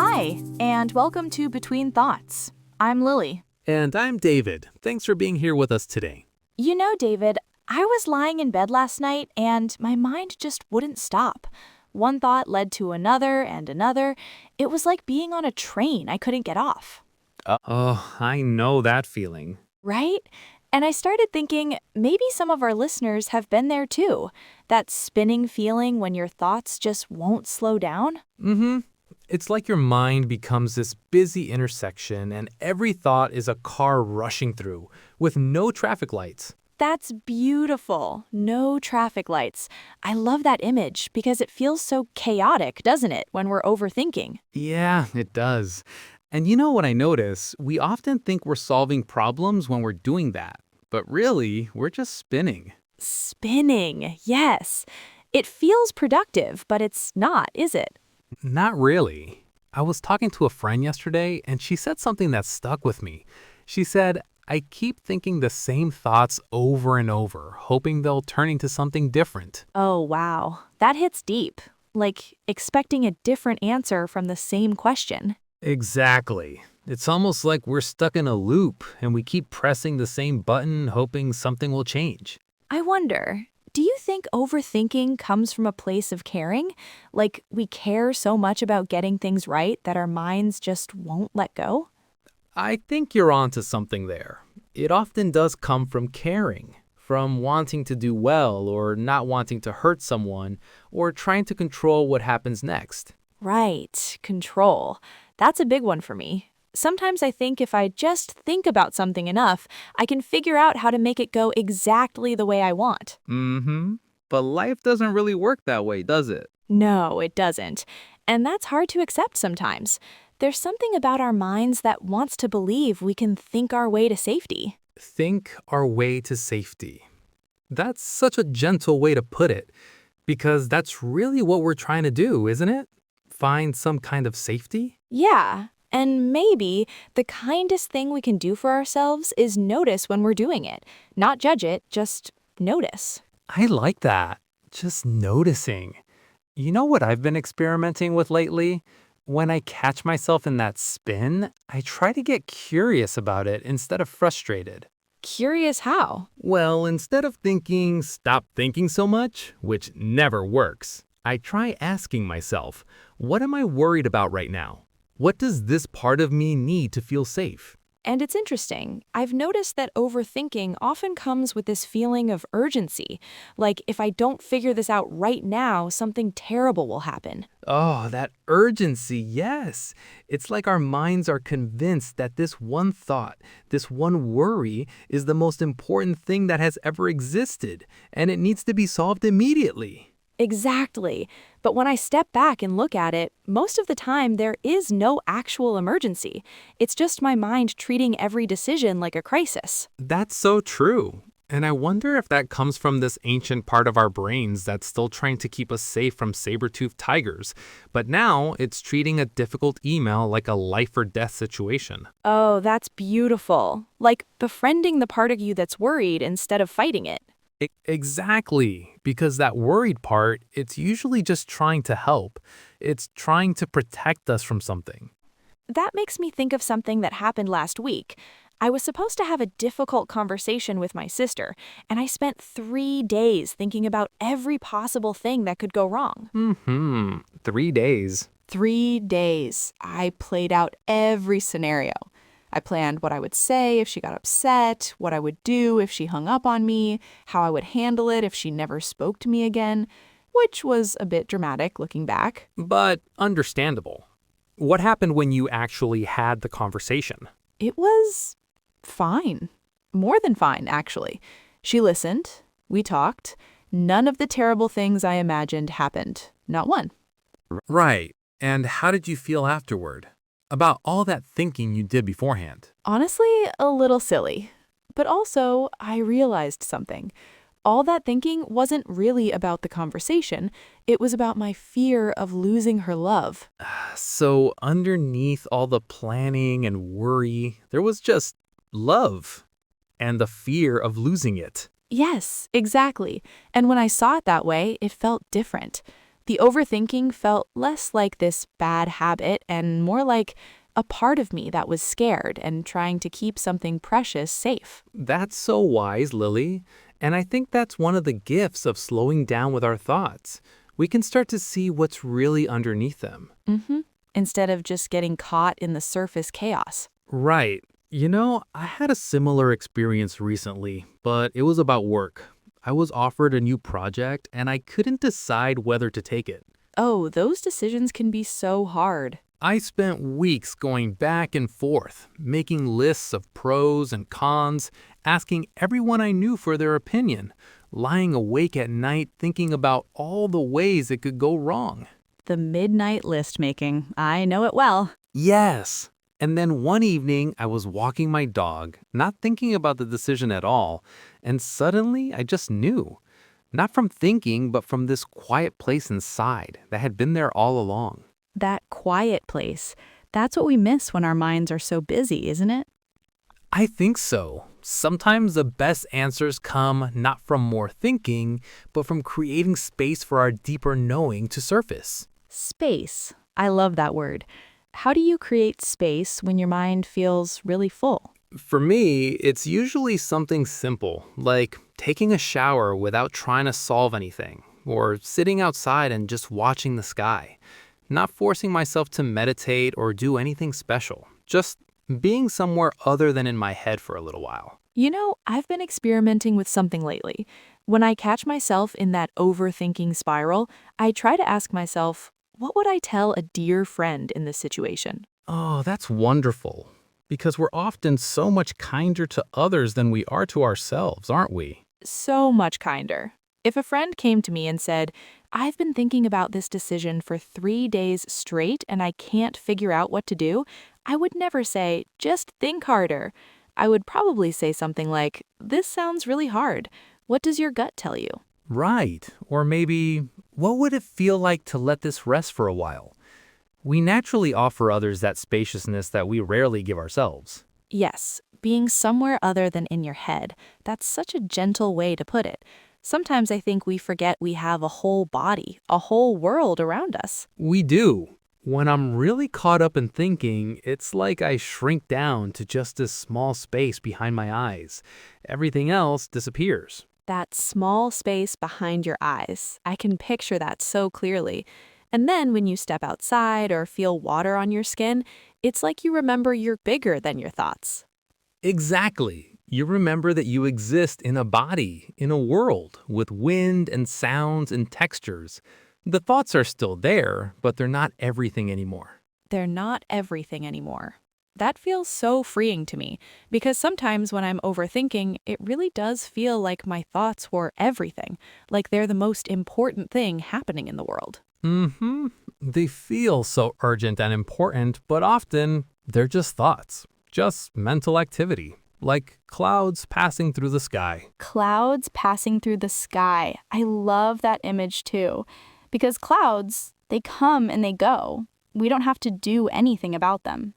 Hi, and welcome to Between Thoughts. I'm Lily. And I'm David. Thanks for being here with us today. You know, David, I was lying in bed last night and my mind just wouldn't stop. One thought led to another and another. It was like being on a train I couldn't get off. Oh, I know that feeling. Right? And I started thinking maybe some of our listeners have been there too. That spinning feeling when your thoughts just won't slow down. Mm-hmm. It's like your mind becomes this busy intersection and every thought is a car rushing through with no traffic lights. That's beautiful. No traffic lights. I love that image because it feels so chaotic, doesn't it, when we're overthinking? Yeah, it does. And you know what I notice? We often think we're solving problems when we're doing that. But really, we're just spinning. Spinning, yes. It feels productive, but it's not, is it? Not really. I was talking to a friend yesterday and she said something that stuck with me. She said, I keep thinking the same thoughts over and over, hoping they'll turn into something different. Oh, wow. That hits deep. Like expecting a different answer from the same question. Exactly. It's almost like we're stuck in a loop and we keep pressing the same button, hoping something will change. I wonder, do you think overthinking comes from a place of caring? Like we care so much about getting things right that our minds just won't let go? I think you're onto something there. It often does come from caring, from wanting to do well or not wanting to hurt someone or trying to control what happens next. Right, control. That's a big one for me. Sometimes I think if I just think about something enough, I can figure out how to make it go exactly the way I want. Mm-hmm. But life doesn't really work that way, does it? No, it doesn't. And that's hard to accept sometimes. There's something about our minds that wants to believe we can think our way to safety. Think our way to safety. That's such a gentle way to put it, because that's really what we're trying to do, isn't it? Find some kind of safety? Yeah, and maybe the kindest thing we can do for ourselves is notice when we're doing it. Not judge it, just notice. I like that. Just noticing. You know what I've been experimenting with lately? When I catch myself in that spin, I try to get curious about it instead of frustrated. Curious how? Well, instead of thinking, stop thinking so much, which never works, I try asking myself, what am I worried about right now? What does this part of me need to feel safe? And it's interesting. I've noticed that overthinking often comes with this feeling of urgency. Like if I don't figure this out right now, something terrible will happen. Oh, that urgency, yes. It's like our minds are convinced that this one thought, this one worry, is the most important thing that has ever existed, and it needs to be solved immediately. Exactly. But when I step back and look at it, most of the time there is no actual emergency. It's just my mind treating every decision like a crisis. That's so true. And I wonder if that comes from this ancient part of our brains that's still trying to keep us safe from saber-toothed tigers. But now it's treating a difficult email like a life or death situation. Oh, that's beautiful. Like befriending the part of you that's worried instead of fighting it. Exactly, because that worried part, it's usually just trying to help. It's trying to protect us from something. That makes me think of something that happened last week. I was supposed to have a difficult conversation with my sister, and I spent 3 days thinking about every possible thing that could go wrong. 3 days. 3 days. I played out every scenario. I planned what I would say if she got upset, what I would do if she hung up on me, how I would handle it if she never spoke to me again, which was a bit dramatic looking back. But understandable. What happened when you actually had the conversation? It was fine. More than fine, actually. She listened. We talked. None of the terrible things I imagined happened. Not one. Right. And how did you feel afterward? About all that thinking you did beforehand? Honestly, a little silly. But also, I realized something. All that thinking wasn't really about the conversation. It was about my fear of losing her love. So underneath all the planning and worry, there was just love and the fear of losing it. Yes, exactly. And when I saw it that way, it felt different. The overthinking felt less like this bad habit and more like a part of me that was scared and trying to keep something precious safe. That's so wise, Lily. And I think that's one of the gifts of slowing down with our thoughts. We can start to see what's really underneath them. Instead of just getting caught in the surface chaos. Right. I had a similar experience recently, but it was about work. I was offered a new project and I couldn't decide whether to take it. Oh, those decisions can be so hard. I spent weeks going back and forth, making lists of pros and cons, asking everyone I knew for their opinion, lying awake at night thinking about all the ways it could go wrong. The midnight list making. I know it well. Yes. And then one evening, I was walking my dog, not thinking about the decision at all, and suddenly I just knew. Not from thinking, but from this quiet place inside that had been there all along. That quiet place. That's what we miss when our minds are so busy, isn't it? I think so. Sometimes the best answers come not from more thinking, but from creating space for our deeper knowing to surface. Space. I love that word. How do you create space when your mind feels really full? For me, it's usually something simple, like taking a shower without trying to solve anything, or sitting outside and just watching the sky. Not forcing myself to meditate or do anything special, just being somewhere other than in my head for a little while. I've been experimenting with something lately. When I catch myself in that overthinking spiral, I try to ask myself, what would I tell a dear friend in this situation? Oh, that's wonderful. Because we're often so much kinder to others than we are to ourselves, aren't we? So much kinder. If a friend came to me and said, I've been thinking about this decision for 3 days straight and I can't figure out what to do, I would never say, just think harder. I would probably say something like, this sounds really hard. What does your gut tell you? Right. Or maybe, what would it feel like to let this rest for a while? We naturally offer others that spaciousness that we rarely give ourselves. Yes, being somewhere other than in your head. That's such a gentle way to put it. Sometimes I think we forget we have a whole body, a whole world around us. We do. When I'm really caught up in thinking, it's like I shrink down to just this small space behind my eyes. Everything else disappears. That small space behind your eyes. I can picture that so clearly. And then when you step outside or feel water on your skin, it's like you remember you're bigger than your thoughts. Exactly. You remember that you exist in a body, in a world, with wind and sounds and textures. The thoughts are still there, but they're not everything anymore. They're not everything anymore. That feels so freeing to me, because sometimes when I'm overthinking, it really does feel like my thoughts were everything, like they're the most important thing happening in the world. They feel so urgent and important, but often they're just thoughts, just mental activity, like clouds passing through the sky. Clouds passing through the sky. I love that image too, because clouds, they come and they go. We don't have to do anything about them.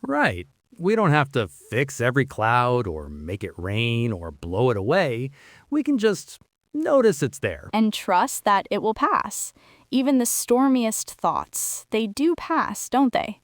Right. We don't have to fix every cloud or make it rain or blow it away. We can just notice it's there. And trust that it will pass. Even the stormiest thoughts, they do pass, don't they?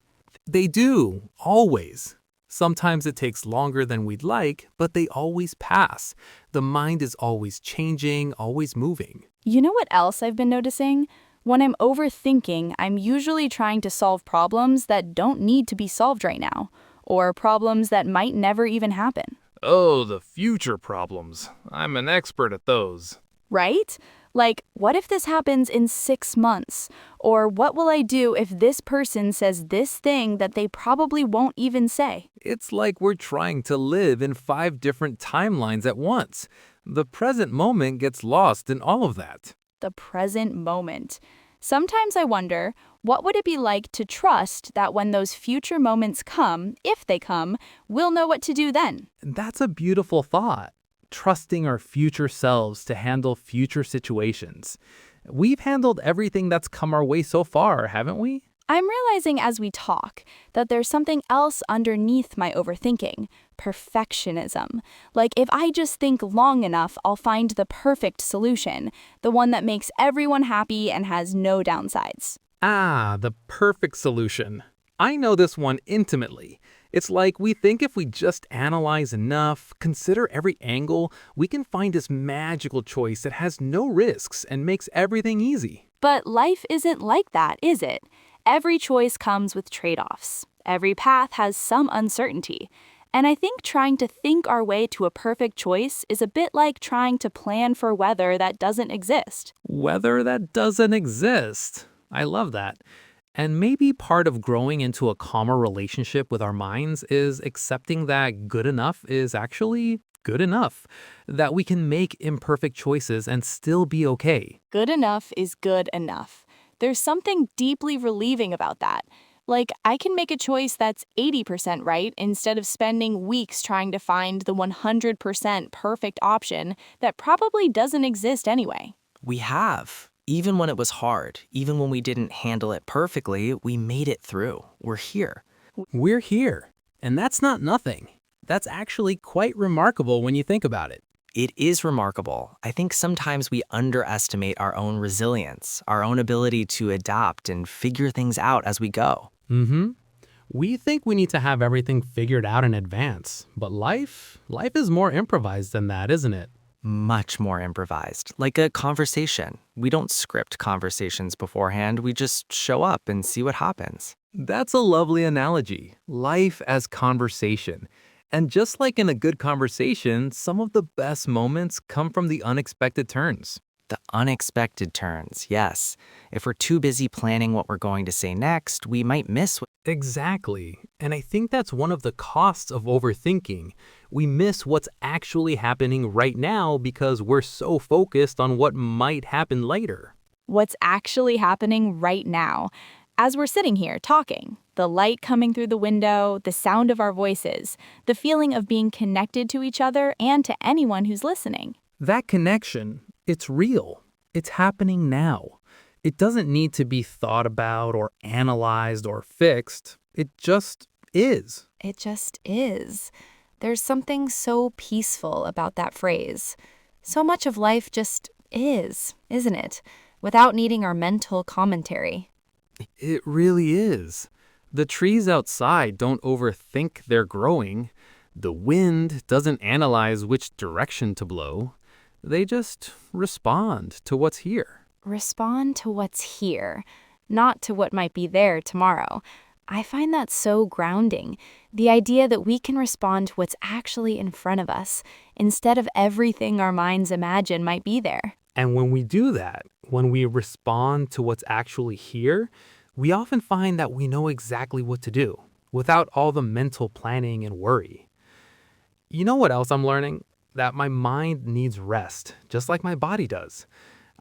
They do, always. Sometimes it takes longer than we'd like, but they always pass. The mind is always changing, always moving. You know what else I've been noticing? When I'm overthinking, I'm usually trying to solve problems that don't need to be solved right now, or problems that might never even happen. Oh, the future problems. I'm an expert at those. Right? Like, what if this happens in 6 months? Or what will I do if this person says this thing that they probably won't even say? It's like we're trying to live in 5 different timelines at once. The present moment gets lost in all of that. The present moment. Sometimes I wonder, what would it be like to trust that when those future moments come, if they come, we'll know what to do then? That's a beautiful thought. Trusting our future selves to handle future situations. We've handled everything that's come our way so far, haven't we? I'm realizing as we talk that there's something else underneath my overthinking, perfectionism. Like, if I just think long enough, I'll find the perfect solution, the one that makes everyone happy and has no downsides. Ah, the perfect solution. I know this one intimately. It's like we think if we just analyze enough, consider every angle, we can find this magical choice that has no risks and makes everything easy. But life isn't like that, is it? Every choice comes with trade-offs. Every path has some uncertainty. And I think trying to think our way to a perfect choice is a bit like trying to plan for weather that doesn't exist. Weather that doesn't exist. I love that. And maybe part of growing into a calmer relationship with our minds is accepting that good enough is actually good enough, that we can make imperfect choices and still be okay. Good enough is good enough. There's something deeply relieving about that. Like, I can make a choice that's 80% right instead of spending weeks trying to find the 100% perfect option that probably doesn't exist anyway. We have. Even when it was hard, even when we didn't handle it perfectly, we made it through. We're here. We're here. And that's not nothing. That's actually quite remarkable when you think about it. It is remarkable. I think sometimes we underestimate our own resilience, our own ability to adapt and figure things out as we go. We think we need to have everything figured out in advance, but life is more improvised than that, isn't it? Much more improvised, like a conversation. We don't script conversations beforehand, we just show up and see what happens. That's a lovely analogy. Life as conversation. And just like in a good conversation, some of the best moments come from the unexpected turns. The unexpected turns, yes. If we're too busy planning what we're going to say next, we might miss what. Exactly. And I think that's one of the costs of overthinking. We miss what's actually happening right now because we're so focused on what might happen later. What's actually happening right now? As we're sitting here talking, the light coming through the window, the sound of our voices, the feeling of being connected to each other and to anyone who's listening. That connection, it's real. It's happening now. It doesn't need to be thought about or analyzed or fixed. It just is. It just is. There's something so peaceful about that phrase. So much of life just is, isn't it? Without needing our mental commentary. It really is. The trees outside don't overthink they're growing. The wind doesn't analyze which direction to blow. They just respond to what's here. Respond to what's here, not to what might be there tomorrow. I find that so grounding, the idea that we can respond to what's actually in front of us, instead of everything our minds imagine might be there. And when we do that, when we respond to what's actually here, we often find that we know exactly what to do, without all the mental planning and worry. You know what else I'm learning? That my mind needs rest, just like my body does.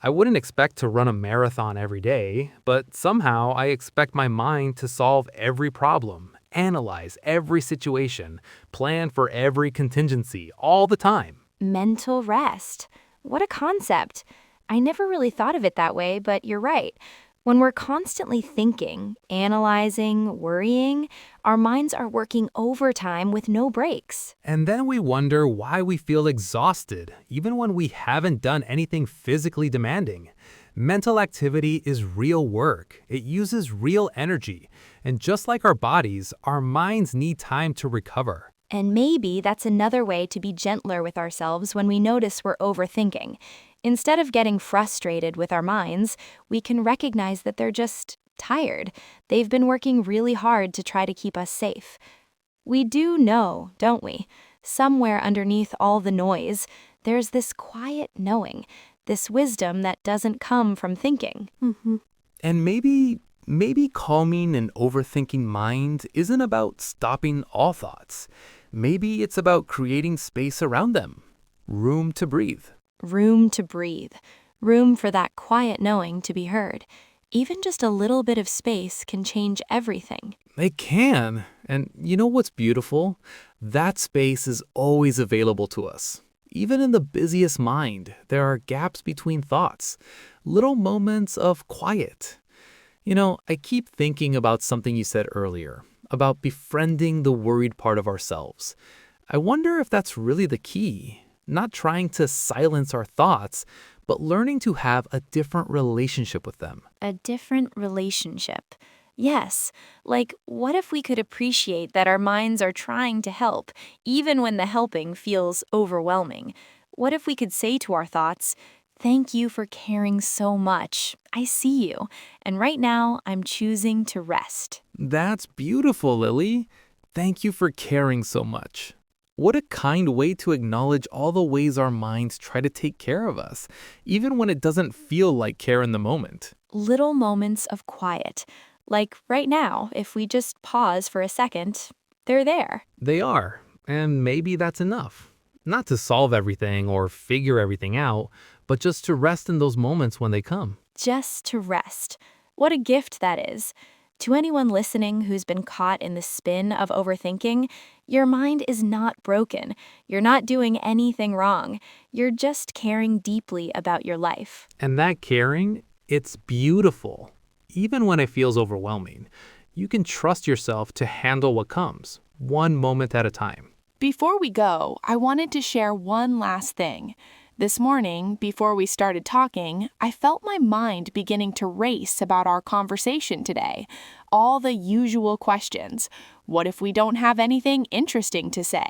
I wouldn't expect to run a marathon every day, but somehow I expect my mind to solve every problem, analyze every situation, plan for every contingency all the time. Mental rest. What a concept. I never really thought of it that way, but you're right. When we're constantly thinking, analyzing, worrying, our minds are working overtime with no breaks. And then we wonder why we feel exhausted, even when we haven't done anything physically demanding. Mental activity is real work. It uses real energy. And just like our bodies, our minds need time to recover. And maybe that's another way to be gentler with ourselves when we notice we're overthinking. Instead of getting frustrated with our minds, we can recognize that they're just tired. They've been working really hard to try to keep us safe. We do know, don't we? Somewhere underneath all the noise, there's this quiet knowing, this wisdom that doesn't come from thinking. And maybe calming an overthinking mind isn't about stopping all thoughts. Maybe it's about creating space around them. Room to breathe. Room to breathe. Room for that quiet knowing to be heard. Even just a little bit of space can change everything. It can. And you know what's beautiful? That space is always available to us. Even in the busiest mind, there are gaps between thoughts, little moments of quiet. You know, I keep thinking about something you said earlier, about befriending the worried part of ourselves. I wonder if that's really the key. Not trying to silence our thoughts, but learning to have a different relationship with them. A different relationship. Yes, like what if we could appreciate that our minds are trying to help, even when the helping feels overwhelming? What if we could say to our thoughts, "Thank you for caring so much. I see you, and right now I'm choosing to rest." That's beautiful, Lily. Thank you for caring so much. What a kind way to acknowledge all the ways our minds try to take care of us, even when it doesn't feel like care in the moment. Little moments of quiet, like right now, if we just pause for a second, they're there. They are, and maybe that's enough. Not to solve everything or figure everything out, but just to rest in those moments when they come. Just to rest. What a gift that is. To anyone listening who's been caught in the spin of overthinking, your mind is not broken. You're not doing anything wrong. You're just caring deeply about your life. And that caring, it's beautiful. Even when it feels overwhelming, you can trust yourself to handle what comes, one moment at a time. Before we go, I wanted to share one last thing. This morning, before we started talking, I felt my mind beginning to race about our conversation today. All the usual questions. What if we don't have anything interesting to say?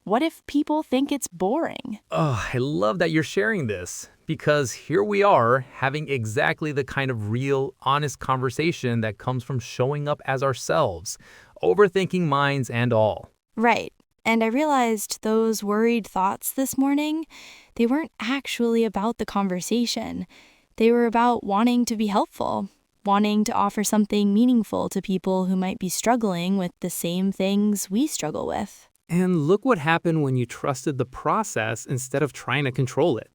What if people think it's boring? Oh, I love that you're sharing this, because here we are having exactly the kind of real, honest conversation that comes from showing up as ourselves, overthinking minds and all. Right. And I realized those worried thoughts this morning, they weren't actually about the conversation. They were about wanting to be helpful, wanting to offer something meaningful to people who might be struggling with the same things we struggle with. And look what happened when you trusted the process instead of trying to control it.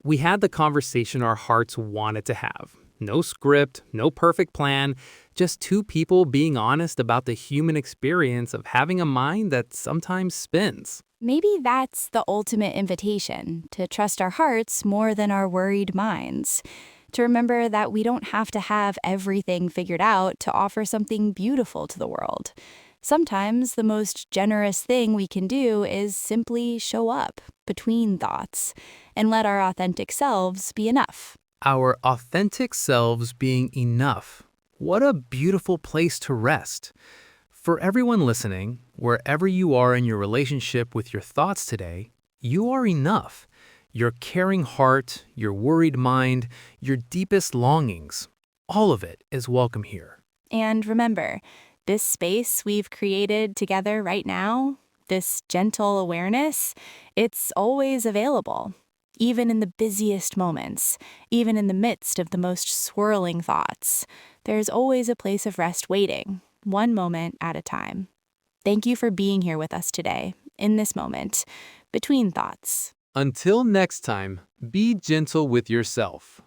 We had the conversation our hearts wanted to have. No script, no perfect plan, just two people being honest about the human experience of having a mind that sometimes spins. Maybe that's the ultimate invitation, to trust our hearts more than our worried minds. To remember that we don't have to have everything figured out to offer something beautiful to the world. Sometimes the most generous thing we can do is simply show up between thoughts and let our authentic selves be enough. Our authentic selves being enough. What a beautiful place to rest. For everyone listening, wherever you are in your relationship with your thoughts today, you are enough. Your caring heart, your worried mind, your deepest longings, all of it is welcome here. And remember, this space we've created together right now, this gentle awareness, it's always available. Even in the busiest moments, even in the midst of the most swirling thoughts, there's always a place of rest waiting, one moment at a time. Thank you for being here with us today, in this moment, between thoughts. Until next time, be gentle with yourself.